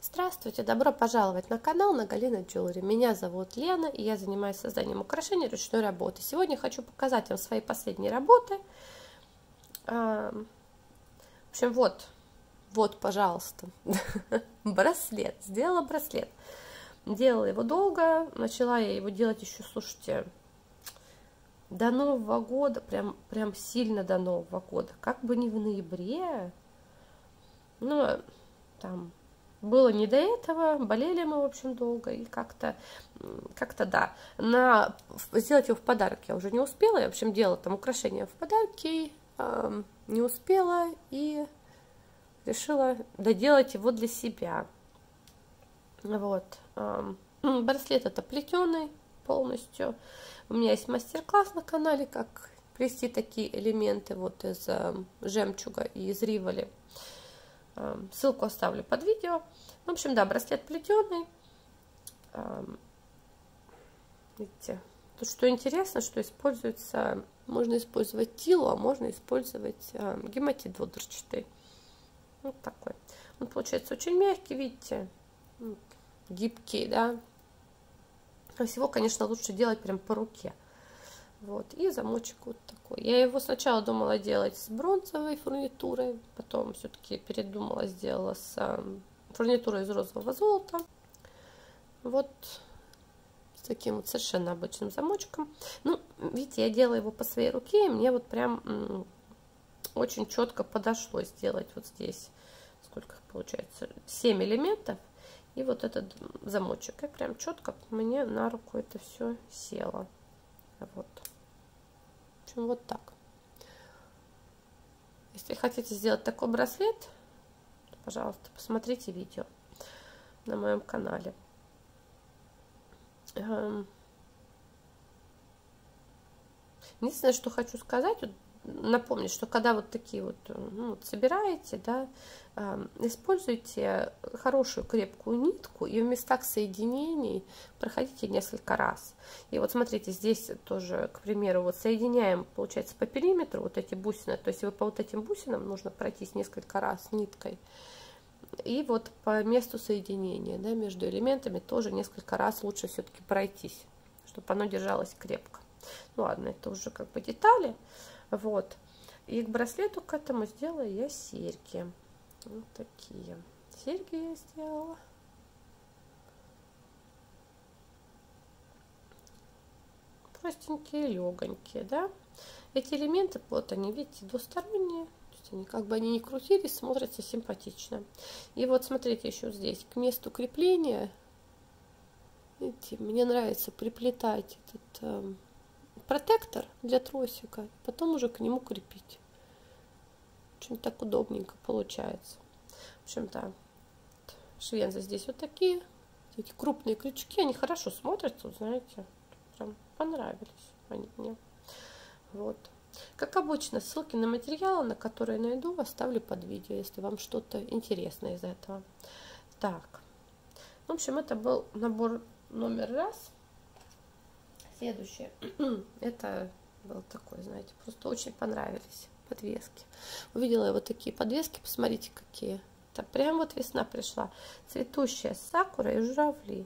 Здравствуйте, добро пожаловать на канал Нагалина Джулери. Меня зовут Лена, и я занимаюсь созданием украшений ручной работы. Сегодня хочу показать вам свои последние работы. В общем, вот, пожалуйста, браслет. Сделала браслет. Делала его долго, начала я его делать еще, слушайте, до Нового года, прям сильно до Нового года. Как бы не в ноябре, но там... Было не до этого, болели мы, в общем, долго, и как-то да. Сделать его в подарок я уже не успела, я, в общем, делала там украшения в подарки, не успела и решила доделать его для себя. Вот. Браслет это плетеный полностью. У меня есть мастер-класс на канале, как плести такие элементы вот из жемчуга и из риволи. Ссылку оставлю под видео. В общем, да, браслет плетеный. Видите, тут что интересно, что используется, можно использовать тилу, а можно использовать гематит двудырчатый. Вот такой. Он получается очень мягкий, видите, гибкий, да. А всего, конечно, лучше делать прям по руке. Вот, и замочек вот такой. Я его сначала думала делать с бронзовой фурнитурой, потом все-таки передумала, сделала с фурнитурой из розового золота. Вот с таким вот совершенно обычным замочком. Ну, видите, я делала его по своей руке, и мне вот прям очень четко подошло сделать вот здесь, сколько получается, 7 элементов, и вот этот замочек. И прям четко мне на руку это все село. Вот. В общем, вот так. Если хотите сделать такой браслет, то, пожалуйста, посмотрите видео на моем канале. Единственное, что хочу сказать, напомнить, что когда вот такие вот, собираете, да, используйте хорошую крепкую нитку и в местах соединений проходите несколько раз. И вот смотрите, здесь тоже, к примеру, вот соединяем, получается, по периметру вот эти бусины, то есть по вот этим бусинам нужно пройтись несколько раз ниткой. И вот по месту соединения, да, между элементами тоже несколько раз лучше все-таки пройтись, чтобы оно держалось крепко. Ну ладно, это уже как бы детали. Вот. И к браслету к этому сделала я серьги. Вот такие. Серьги я сделала. Простенькие, легонькие, да. Эти элементы, вот они, видите, двусторонние. То есть они как бы они не крутились, смотрятся симпатично. И вот смотрите еще здесь, к месту крепления. Видите, мне нравится приплетать этот... протектор для тросика, потом уже к нему крепить. Очень так удобненько получается. В общем-то, швензы здесь вот такие. Эти крупные крючки, они хорошо смотрятся, знаете. Прям понравились они мне. Вот. Как обычно, ссылки на материалы, на которые найду, оставлю под видео, если вам что-то интересно из этого. Так. В общем, это был набор номер раз. Следующее, это был такой, знаете, просто очень понравились подвески. Увидела я вот такие подвески, посмотрите, какие. Это прям вот весна пришла. Цветущая сакура и журавли.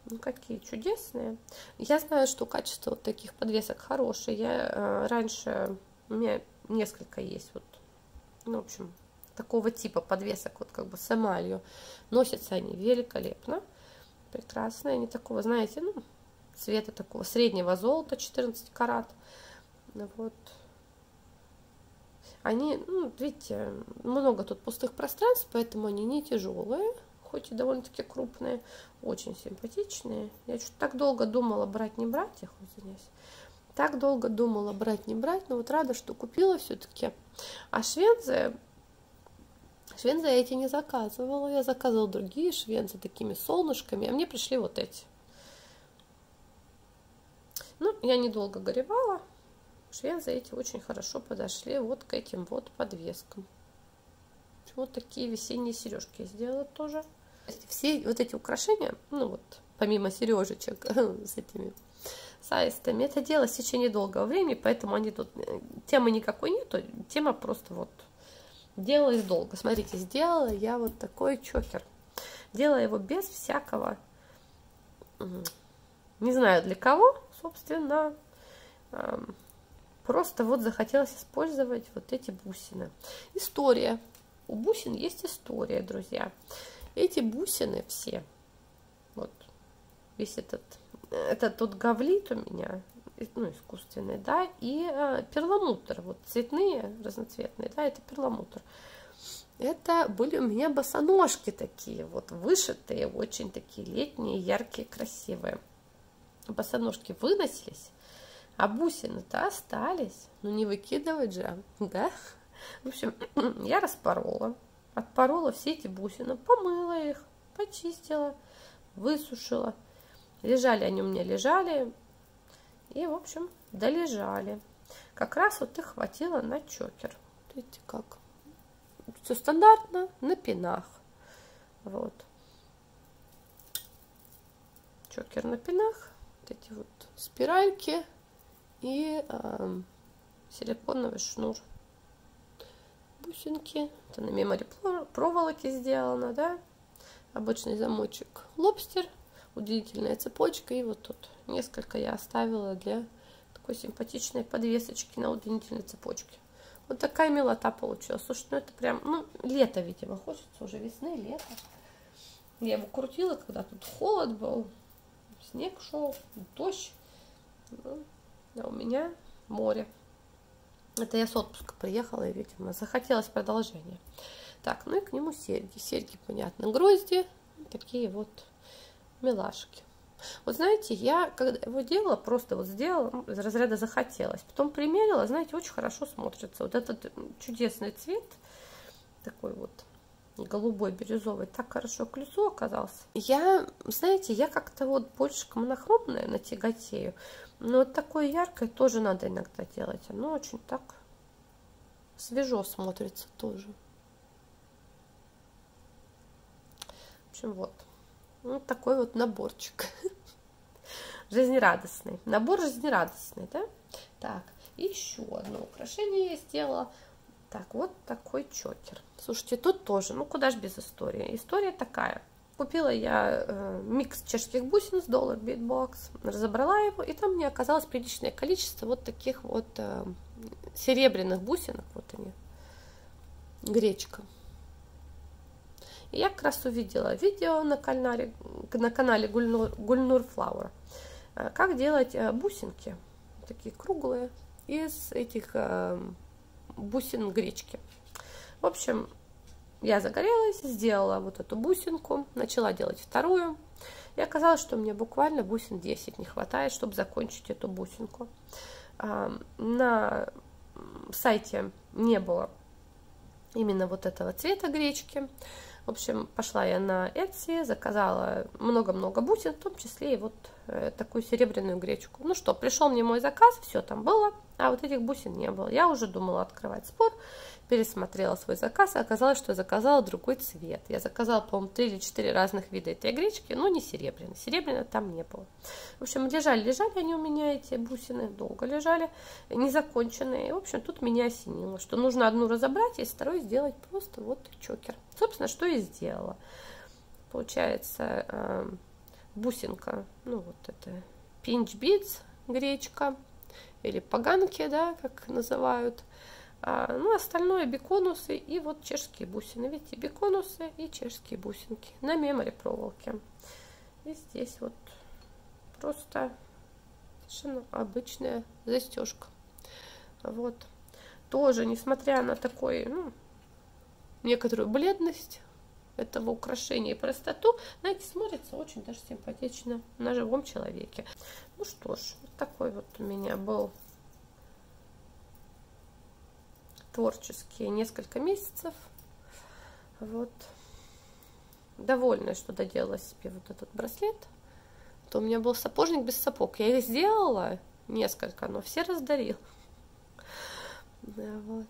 Ну, какие чудесные. Я знаю, что качество вот таких подвесок хорошее. Я раньше, у меня несколько есть вот, ну, в общем, такого типа подвесок, вот как бы с эмалью. Носятся они великолепно, прекрасные. Они такого, знаете, ну, цвета такого среднего золота, 14 карат. Вот. Они, ну, видите, много тут пустых пространств, поэтому они не тяжелые, хоть и довольно-таки крупные, очень симпатичные. Я что-то так долго думала, брать, не брать их, извиняюсь. Так долго думала, брать, не брать, но вот рада, что купила все-таки. А швензы я эти не заказывала, я заказывала другие швензы такими солнышками, а мне пришли вот эти. Ну, я недолго горевала. Швензы эти очень хорошо подошли вот к этим вот подвескам. Вот такие весенние сережки я сделала тоже. Все вот эти украшения, ну вот, помимо сережечек с этими с аистами, это дело в течение долгого времени, поэтому они тут, темы никакой нету, тема просто вот делалась долго. Смотрите, сделала я вот такой чокер. Делала его без всякого, не знаю для кого, собственно, просто вот захотелось использовать вот эти бусины. История. У бусин есть история, друзья. Эти бусины все, вот весь этот тут гавлит у меня, ну, искусственный, да, и перламутр, вот цветные, разноцветные, да, это перламутр. Это были у меня босоножки такие, вот вышитые, очень такие летние, яркие, красивые. Босоножки выносились, а бусины-то остались. Ну не выкидывать же, да? В общем, я распорола, отпорола все эти бусины, помыла их, почистила, высушила. Лежали они у меня, лежали, и, в общем, долежали. Как раз вот их хватило на чокер. Видите, как? Все стандартно, на пинах. Вот. Чокер на пинах. Вот эти вот спиральки и силиконовый шнур. Бусинки. Это на мемори проволоке сделано, да? Обычный замочек лобстер. Удлинительная цепочка. И вот тут несколько я оставила для такой симпатичной подвесочки на удлинительной цепочке. Вот такая милота получилась. Слушай, ну это прям, ну, лето, видимо, хочется уже весны, лето. Я его крутила, когда тут холод был, снег шел, дождь. Ну, а у меня море. Это я с отпуска приехала, и, видимо, захотелось продолжения. Так, ну и к нему серьги. Серьги, понятно, грозди. Такие вот милашки. Вот знаете, я когда его делала, просто вот сделала, из разряда захотелось. Потом примерила, знаете, очень хорошо смотрится. Вот этот чудесный цвет, такой вот голубой, бирюзовый, так хорошо к лицу оказался. Я, знаете, я как-то вот больше к монохромной на тяготею. Но вот такое яркое тоже надо иногда делать. Оно очень так свежо смотрится тоже. В общем, вот. Вот такой вот наборчик. Жизнерадостный. Набор жизнерадостный, да? Так, и еще одно украшение я сделала. Так, вот такой чокер. Слушайте, тут тоже, ну куда ж без истории. История такая. Купила я микс чешских бусин с Dollar Beatbox, разобрала его, и там мне оказалось приличное количество вот таких вот серебряных бусинок. Вот они. Гречка. И я как раз увидела видео на канале Гульнур Флауэр, как делать бусинки, такие круглые, из этих бусин гречки. В общем, я загорелась, сделала вот эту бусинку, начала делать вторую. И оказалось, что мне буквально бусин 10 не хватает, чтобы закончить эту бусинку. На сайте не было именно вот этого цвета гречки. В общем, пошла я на Etsy, заказала много-много бусин, в том числе и вот такую серебряную гречку. Ну что, пришел мне мой заказ, все там было, а вот этих бусин не было. Я уже думала открывать спор, пересмотрела свой заказ, и оказалось, что я заказала другой цвет. Я заказала, по-моему, 3 или 4 разных вида этой гречки, но не серебряной. Серебряной там не было. В общем, лежали они у меня, эти бусины, долго лежали, незаконченные. И, в общем, тут меня осенило, что нужно одну разобрать, и второй сделать просто вот чокер. Собственно, что я сделала. Получается, бусинка, ну вот это pinch beads, гречка, или поганки, да, как называют. Ну, остальное беконусы и вот чешские бусины. Видите, беконусы и чешские бусинки на мемори проволоке. И здесь вот просто совершенно обычная застежка. Вот. Тоже, несмотря на такой, ну, некоторую бледность этого украшения и простоту, знаете, смотрится очень даже симпатично на живом человеке. Ну что ж, вот такой вот у меня был творческие несколько месяцев. Вот. Довольна, что доделала себе вот этот браслет. То у меня был сапожник без сапог. Я их сделала несколько, но все раздарил. Да, вот.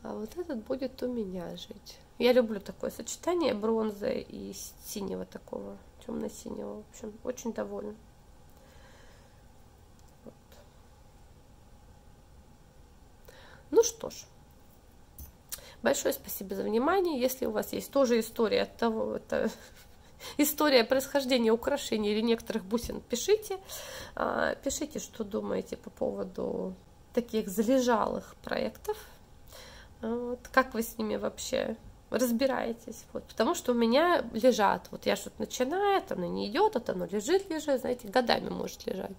А вот этот будет у меня жить. Я люблю такое сочетание бронзы и синего такого, темно-синего. В общем, очень довольна. Вот. Ну что ж. Большое спасибо за внимание. Если у вас есть тоже история от того, это история происхождения украшений или некоторых бусин, пишите. Пишите, что думаете по поводу таких залежалых проектов. Вот, как вы с ними вообще разбираетесь? Вот, потому что у меня лежат, вот я что-то начинаю, это оно не идет, это оно лежит, знаете, годами может лежать.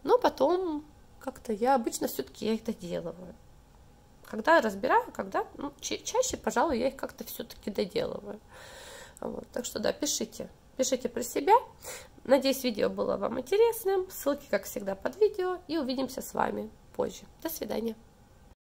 Но потом как-то я обычно все-таки я их доделываю. Когда разбираю, когда, ну, чаще, пожалуй, я их как-то все-таки доделываю. Вот, так что да, пишите про себя. Надеюсь, видео было вам интересным. Ссылки, как всегда, под видео. И увидимся с вами позже. До свидания.